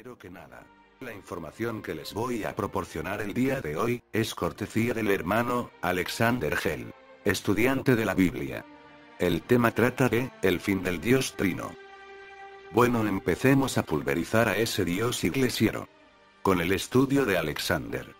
Primero que nada, la información que les voy a proporcionar el día de hoy, es cortesía del hermano, Alexander Hell, estudiante de la Biblia. El tema trata de, el fin del Dios Trino. Bueno, empecemos a pulverizar a ese Dios iglesiero. Con el estudio de Alexander.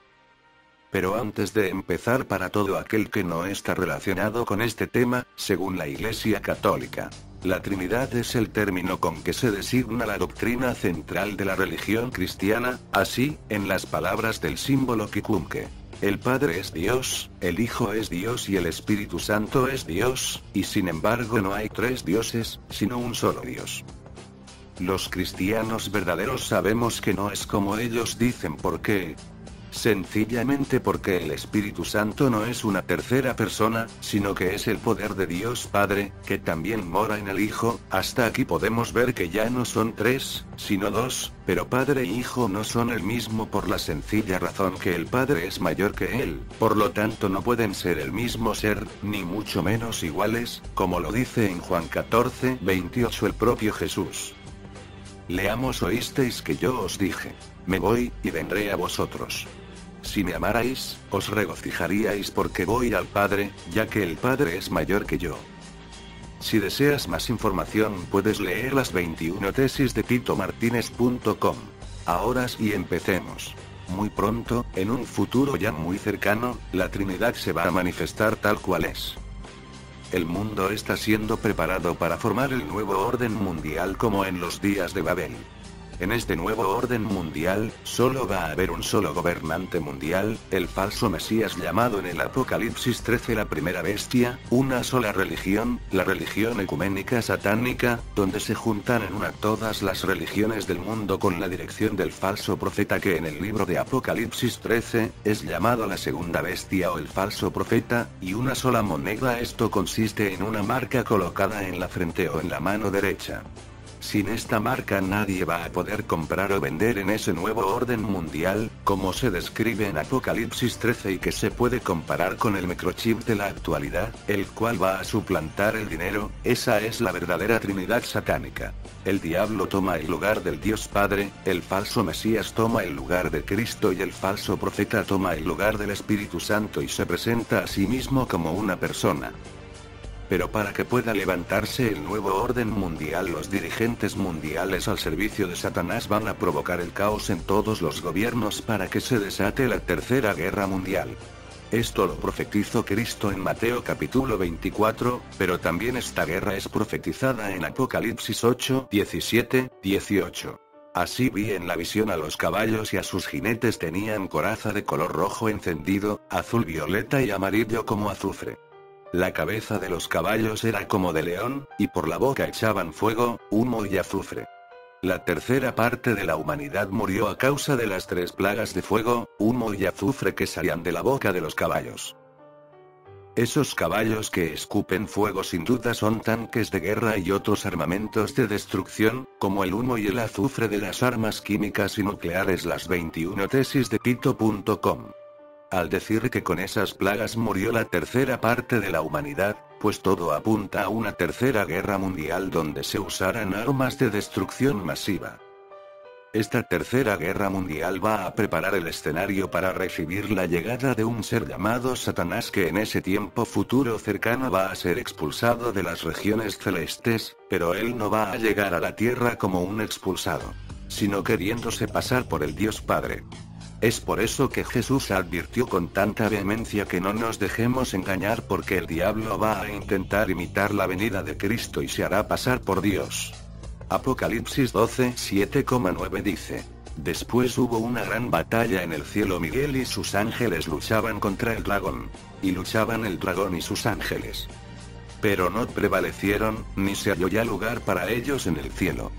Pero antes de empezar, para todo aquel que no está relacionado con este tema, según la Iglesia Católica, la Trinidad es el término con que se designa la doctrina central de la religión cristiana, así, en las palabras del símbolo Quikumque. El Padre es Dios, el Hijo es Dios y el Espíritu Santo es Dios, y sin embargo no hay tres dioses, sino un solo Dios. Los cristianos verdaderos sabemos que no es como ellos dicen. ¿Por qué? Sencillamente porque el Espíritu Santo no es una tercera persona, sino que es el poder de Dios Padre, que también mora en el Hijo. Hasta aquí podemos ver que ya no son tres, sino dos, pero Padre e Hijo no son el mismo por la sencilla razón que el Padre es mayor que Él, por lo tanto no pueden ser el mismo ser, ni mucho menos iguales, como lo dice en Juan 14:28 el propio Jesús. Leamos: oísteis que yo os dije, me voy, y vendré a vosotros. Si me amarais, os regocijaríais porque voy al Padre, ya que el Padre es mayor que yo. Si deseas más información, puedes leer las 21 tesis de titomartinez.com. Ahora sí, empecemos. Muy pronto, en un futuro ya muy cercano, la Trinidad se va a manifestar tal cual es. El mundo está siendo preparado para formar el nuevo orden mundial como en los días de Babel. En este nuevo orden mundial, solo va a haber un solo gobernante mundial, el falso Mesías llamado en el Apocalipsis 13 la primera bestia, una sola religión, la religión ecuménica satánica, donde se juntan en una todas las religiones del mundo con la dirección del falso profeta que en el libro de Apocalipsis 13, es llamado la segunda bestia o el falso profeta, y una sola moneda. Esto consiste en una marca colocada en la frente o en la mano derecha. Sin esta marca nadie va a poder comprar o vender en ese nuevo orden mundial, como se describe en Apocalipsis 13 y que se puede comparar con el microchip de la actualidad, el cual va a suplantar el dinero. Esa es la verdadera Trinidad satánica. El diablo toma el lugar del Dios Padre, el falso Mesías toma el lugar de Cristo y el falso profeta toma el lugar del Espíritu Santo y se presenta a sí mismo como una persona. Pero para que pueda levantarse el nuevo orden mundial, los dirigentes mundiales al servicio de Satanás van a provocar el caos en todos los gobiernos para que se desate la tercera guerra mundial. Esto lo profetizó Cristo en Mateo capítulo 24, pero también esta guerra es profetizada en Apocalipsis 8, 17, 18. Así vi en la visión a los caballos y a sus jinetes tenían coraza de color rojo encendido, azul violeta y amarillo como azufre. La cabeza de los caballos era como de león, y por la boca echaban fuego, humo y azufre. La tercera parte de la humanidad murió a causa de las tres plagas de fuego, humo y azufre que salían de la boca de los caballos. Esos caballos que escupen fuego sin duda son tanques de guerra y otros armamentos de destrucción, como el humo y el azufre de las armas químicas y nucleares. Las 21 tesis de Tito.com. Al decir que con esas plagas murió la tercera parte de la humanidad, pues todo apunta a una tercera guerra mundial donde se usarán armas de destrucción masiva. Esta tercera guerra mundial va a preparar el escenario para recibir la llegada de un ser llamado Satanás, que en ese tiempo futuro cercano va a ser expulsado de las regiones celestes, pero él no va a llegar a la tierra como un expulsado, sino queriéndose pasar por el Dios Padre. Es por eso que Jesús advirtió con tanta vehemencia que no nos dejemos engañar, porque el diablo va a intentar imitar la venida de Cristo y se hará pasar por Dios. Apocalipsis 12, 7,9 dice: después hubo una gran batalla en el cielo. Miguel y sus ángeles luchaban contra el dragón. Y luchaban el dragón y sus ángeles. Pero no prevalecieron, ni se halló ya lugar para ellos en el cielo.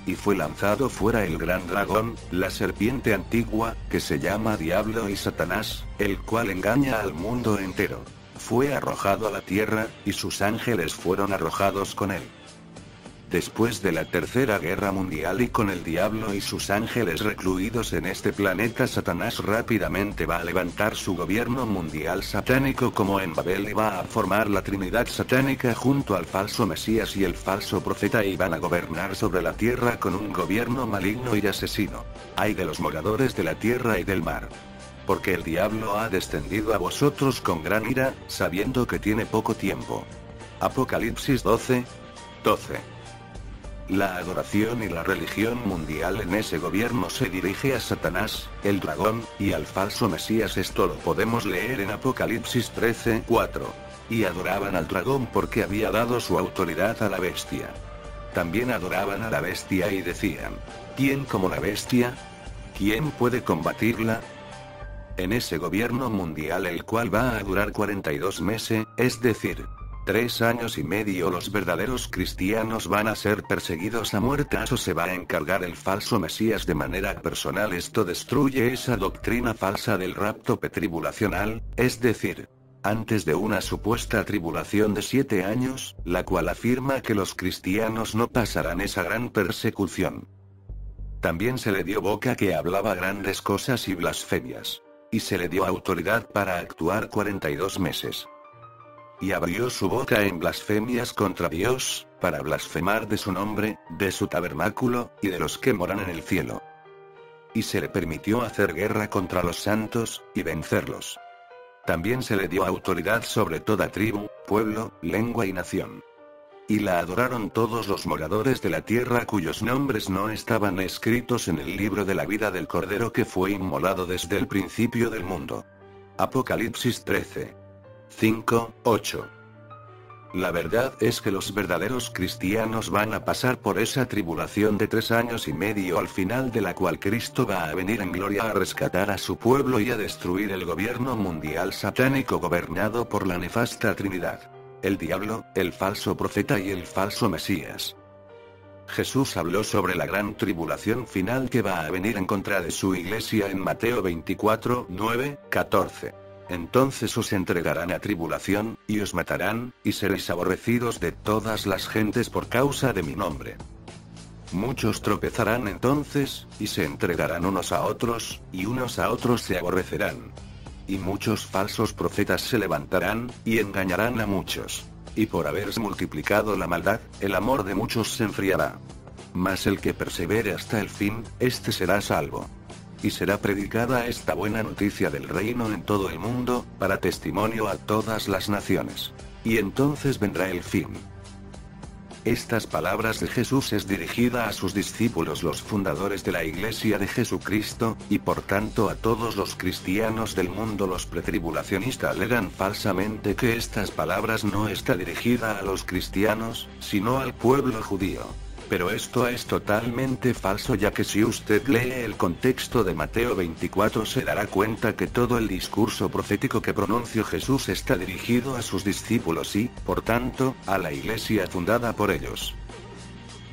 Y fue lanzado fuera el gran dragón, la serpiente antigua, que se llama Diablo y Satanás, el cual engaña al mundo entero. Fue arrojado a la tierra, y sus ángeles fueron arrojados con él. Después de la Tercera Guerra Mundial y con el diablo y sus ángeles recluidos en este planeta, Satanás rápidamente va a levantar su gobierno mundial satánico como en Babel y va a formar la Trinidad satánica junto al falso Mesías y el falso profeta y van a gobernar sobre la tierra con un gobierno maligno y asesino. Ay de los moradores de la tierra y del mar. Porque el diablo ha descendido a vosotros con gran ira, sabiendo que tiene poco tiempo. Apocalipsis 12. La adoración y la religión mundial en ese gobierno se dirige a Satanás, el dragón, y al falso Mesías. Esto lo podemos leer en Apocalipsis 13:4. Y adoraban al dragón porque había dado su autoridad a la bestia. También adoraban a la bestia y decían: ¿quién como la bestia? ¿Quién puede combatirla? En ese gobierno mundial, el cual va a durar 42 meses, es decir, 3 años y medio, los verdaderos cristianos van a ser perseguidos a muerte. Eso se va a encargar el falso Mesías de manera personal. Esto destruye esa doctrina falsa del rapto pretribulacional, es decir, antes de una supuesta tribulación de 7 años, la cual afirma que los cristianos no pasarán esa gran persecución. También se le dio boca que hablaba grandes cosas y blasfemias. Y se le dio autoridad para actuar 42 meses. Y abrió su boca en blasfemias contra Dios, para blasfemar de su nombre, de su tabernáculo, y de los que moran en el cielo. Y se le permitió hacer guerra contra los santos, y vencerlos. También se le dio autoridad sobre toda tribu, pueblo, lengua y nación. Y la adoraron todos los moradores de la tierra cuyos nombres no estaban escritos en el libro de la vida del Cordero que fue inmolado desde el principio del mundo. Apocalipsis 13. 5:8. La verdad es que los verdaderos cristianos van a pasar por esa tribulación de 3 años y medio, al final de la cual Cristo va a venir en gloria a rescatar a su pueblo y a destruir el gobierno mundial satánico gobernado por la nefasta Trinidad: el diablo, el falso profeta y el falso Mesías. Jesús habló sobre la gran tribulación final que va a venir en contra de su iglesia en Mateo 24:9-14. Entonces os entregarán a tribulación, y os matarán, y seréis aborrecidos de todas las gentes por causa de mi nombre. Muchos tropezarán entonces, y se entregarán unos a otros, y unos a otros se aborrecerán. Y muchos falsos profetas se levantarán, y engañarán a muchos. Y por haberse multiplicado la maldad, el amor de muchos se enfriará. Mas el que persevere hasta el fin, este será salvo. Y será predicada esta buena noticia del reino en todo el mundo, para testimonio a todas las naciones. Y entonces vendrá el fin. Estas palabras de Jesús es dirigida a sus discípulos, los fundadores de la Iglesia de Jesucristo, y por tanto a todos los cristianos del mundo. Los pretribulacionistas alegan falsamente que estas palabras no está dirigida a los cristianos, sino al pueblo judío. Pero esto es totalmente falso, ya que si usted lee el contexto de Mateo 24 se dará cuenta que todo el discurso profético que pronunció Jesús está dirigido a sus discípulos y, por tanto, a la iglesia fundada por ellos.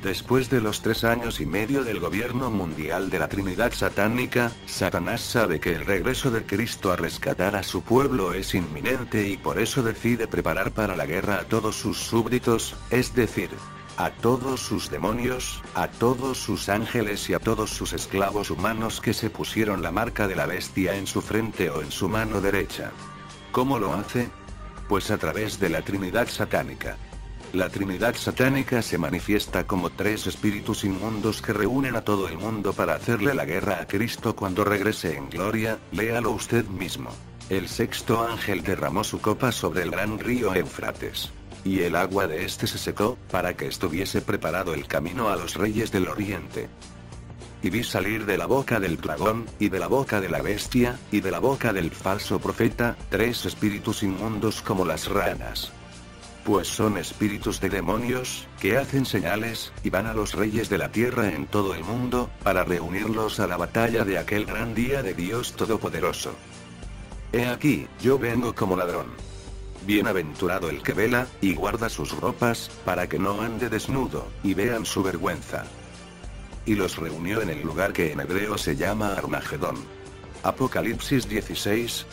Después de los 3 años y medio del gobierno mundial de la Trinidad satánica, Satanás sabe que el regreso de Cristo a rescatar a su pueblo es inminente y por eso decide preparar para la guerra a todos sus súbditos, es decir, a todos sus demonios, a todos sus ángeles y a todos sus esclavos humanos que se pusieron la marca de la bestia en su frente o en su mano derecha. ¿Cómo lo hace? Pues a través de la Trinidad satánica. La Trinidad satánica se manifiesta como 3 espíritus inmundos que reúnen a todo el mundo para hacerle la guerra a Cristo cuando regrese en gloria. Léalo usted mismo. El 6º ángel derramó su copa sobre el gran río Éufrates. Y el agua de este se secó, para que estuviese preparado el camino a los reyes del oriente. Y vi salir de la boca del dragón, y de la boca de la bestia, y de la boca del falso profeta, 3 espíritus inmundos como las ranas. Pues son espíritus de demonios, que hacen señales, y van a los reyes de la tierra en todo el mundo, para reunirlos a la batalla de aquel gran día de Dios Todopoderoso. He aquí, yo vengo como ladrón. Bienaventurado el que vela, y guarda sus ropas, para que no ande desnudo, y vean su vergüenza. Y los reunió en el lugar que en hebreo se llama Armagedón. Apocalipsis 16,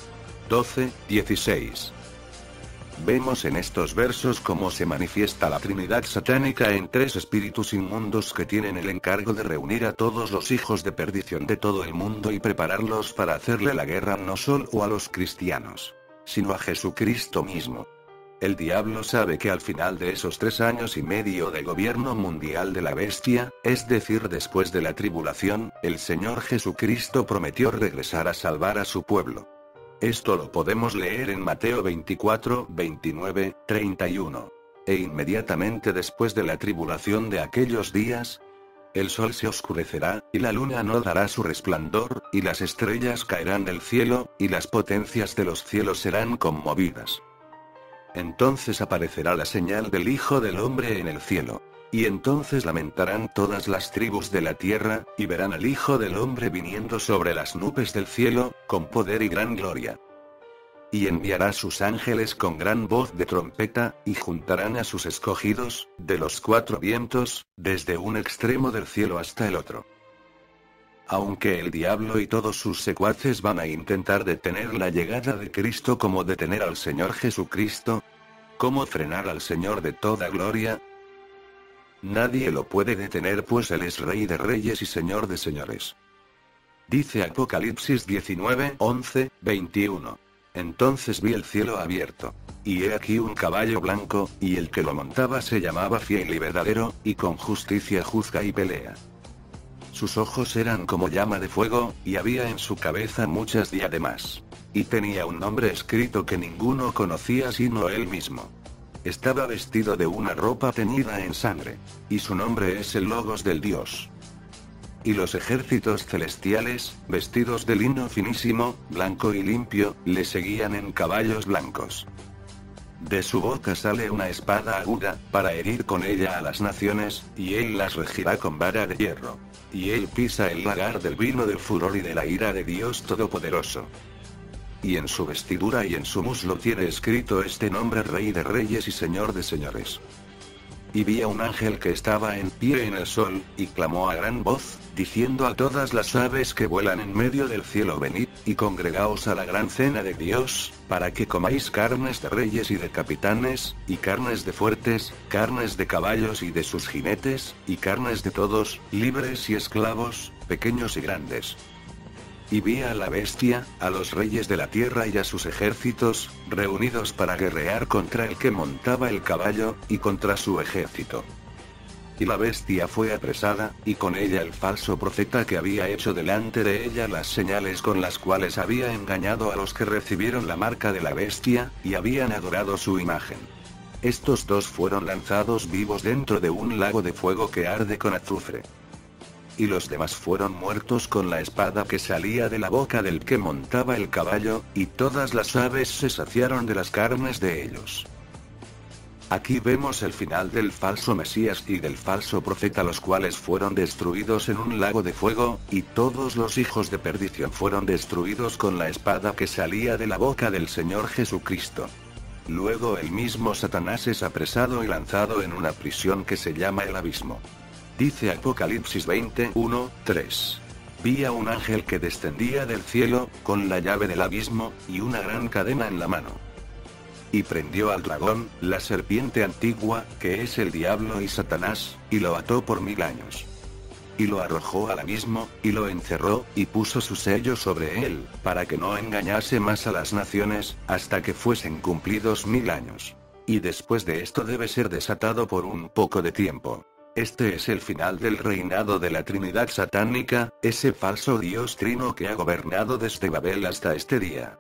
12, 16. Vemos en estos versos cómo se manifiesta la Trinidad satánica en tres espíritus inmundos que tienen el encargo de reunir a todos los hijos de perdición de todo el mundo y prepararlos para hacerle la guerra no solo a los cristianos, sino a Jesucristo mismo. El diablo sabe que al final de esos 3 años y medio de gobierno mundial de la bestia, es decir, después de la tribulación, el Señor Jesucristo prometió regresar a salvar a su pueblo. Esto lo podemos leer en Mateo 24, 29, 31. E inmediatamente después de la tribulación de aquellos días, el sol se oscurecerá, y la luna no dará su resplandor, y las estrellas caerán del cielo, y las potencias de los cielos serán conmovidas. Entonces aparecerá la señal del Hijo del Hombre en el cielo. Y entonces lamentarán todas las tribus de la tierra, y verán al Hijo del Hombre viniendo sobre las nubes del cielo, con poder y gran gloria. Y enviará sus ángeles con gran voz de trompeta, y juntarán a sus escogidos, de los 4 vientos, desde un extremo del cielo hasta el otro. Aunque el diablo y todos sus secuaces van a intentar detener la llegada de Cristo como detener al Señor Jesucristo, ¿cómo frenar al Señor de toda gloria? Nadie lo puede detener, pues Él es Rey de Reyes y Señor de Señores. Dice Apocalipsis 19, 11, 21. Entonces vi el cielo abierto. Y he aquí un caballo blanco, y el que lo montaba se llamaba Fiel y Verdadero, y con justicia juzga y pelea. Sus ojos eran como llama de fuego, y había en su cabeza muchas diademas. Y tenía un nombre escrito que ninguno conocía sino él mismo. Estaba vestido de una ropa teñida en sangre. Y su nombre es el Logos del Dios. Y los ejércitos celestiales, vestidos de lino finísimo, blanco y limpio, le seguían en caballos blancos. De su boca sale una espada aguda, para herir con ella a las naciones, y él las regirá con vara de hierro. Y él pisa el lagar del vino del furor y de la ira de Dios Todopoderoso. Y en su vestidura y en su muslo tiene escrito este nombre: Rey de Reyes y Señor de Señores. Y vi a un ángel que estaba en pie en el sol, y clamó a gran voz, diciendo a todas las aves que vuelan en medio del cielo: venid, y congregaos a la gran cena de Dios, para que comáis carnes de reyes y de capitanes, y carnes de fuertes, carnes de caballos y de sus jinetes, y carnes de todos, libres y esclavos, pequeños y grandes. Y vi a la bestia, a los reyes de la tierra y a sus ejércitos, reunidos para guerrear contra el que montaba el caballo, y contra su ejército. Y la bestia fue apresada, y con ella el falso profeta que había hecho delante de ella las señales con las cuales había engañado a los que recibieron la marca de la bestia, y habían adorado su imagen. Estos dos fueron lanzados vivos dentro de un lago de fuego que arde con azufre. Y los demás fueron muertos con la espada que salía de la boca del que montaba el caballo, y todas las aves se saciaron de las carnes de ellos. Aquí vemos el final del falso Mesías y del falso profeta, los cuales fueron destruidos en un lago de fuego, y todos los hijos de perdición fueron destruidos con la espada que salía de la boca del Señor Jesucristo. Luego el mismo Satanás es apresado y lanzado en una prisión que se llama el abismo. Dice Apocalipsis 21, 3. Vi a un ángel que descendía del cielo, con la llave del abismo, y una gran cadena en la mano. Y prendió al dragón, la serpiente antigua, que es el diablo y Satanás, y lo ató por 1000 años. Y lo arrojó al abismo, y lo encerró, y puso su sello sobre él, para que no engañase más a las naciones, hasta que fuesen cumplidos 1000 años. Y después de esto debe ser desatado por un poco de tiempo. Este es el final del reinado de la Trinidad satánica, ese falso Dios trino que ha gobernado desde Babel hasta este día.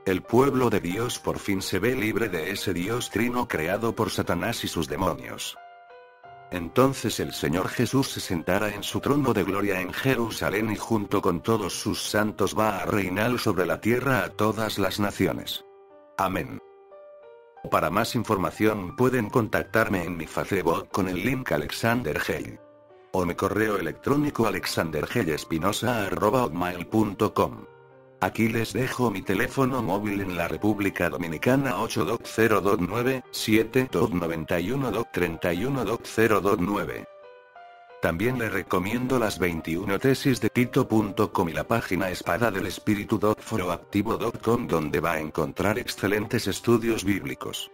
El pueblo de Dios por fin se ve libre de ese Dios trino creado por Satanás y sus demonios. Entonces el Señor Jesús se sentará en su trono de gloria en Jerusalén y junto con todos sus santos va a reinar sobre la tierra a todas las naciones. Amén. Para más información pueden contactarme en mi Facebook con el link Alexander Hale. O mi correo electrónico alexanderhelespinosa@hotmail.com. Aquí les dejo mi teléfono móvil en la República Dominicana: 82029-7291231-231-209. También le recomiendo las 21 tesis de Tito.com y la página Espada del Espíritu.foroactivo.com, donde va a encontrar excelentes estudios bíblicos.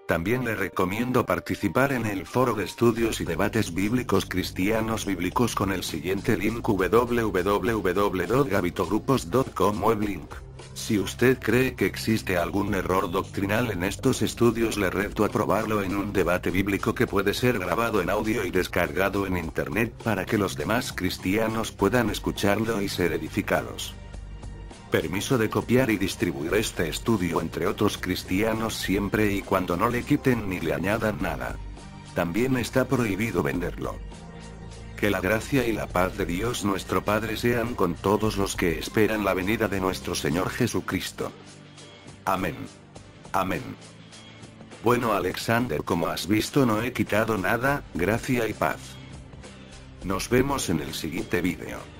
También le recomiendo participar en el foro de estudios y debates bíblicos cristianos bíblicos con el siguiente link: www.gabitogrupos.com weblink. Si usted cree que existe algún error doctrinal en estos estudios, le reto a probarlo en un debate bíblico que puede ser grabado en audio y descargado en internet para que los demás cristianos puedan escucharlo y ser edificados. Permiso de copiar y distribuir este estudio entre otros cristianos siempre y cuando no le quiten ni le añadan nada. También está prohibido venderlo. Que la gracia y la paz de Dios nuestro Padre sean con todos los que esperan la venida de nuestro Señor Jesucristo. Amén. Amén. Bueno, Alexander, como has visto, no he quitado nada, gracia y paz. Nos vemos en el siguiente vídeo.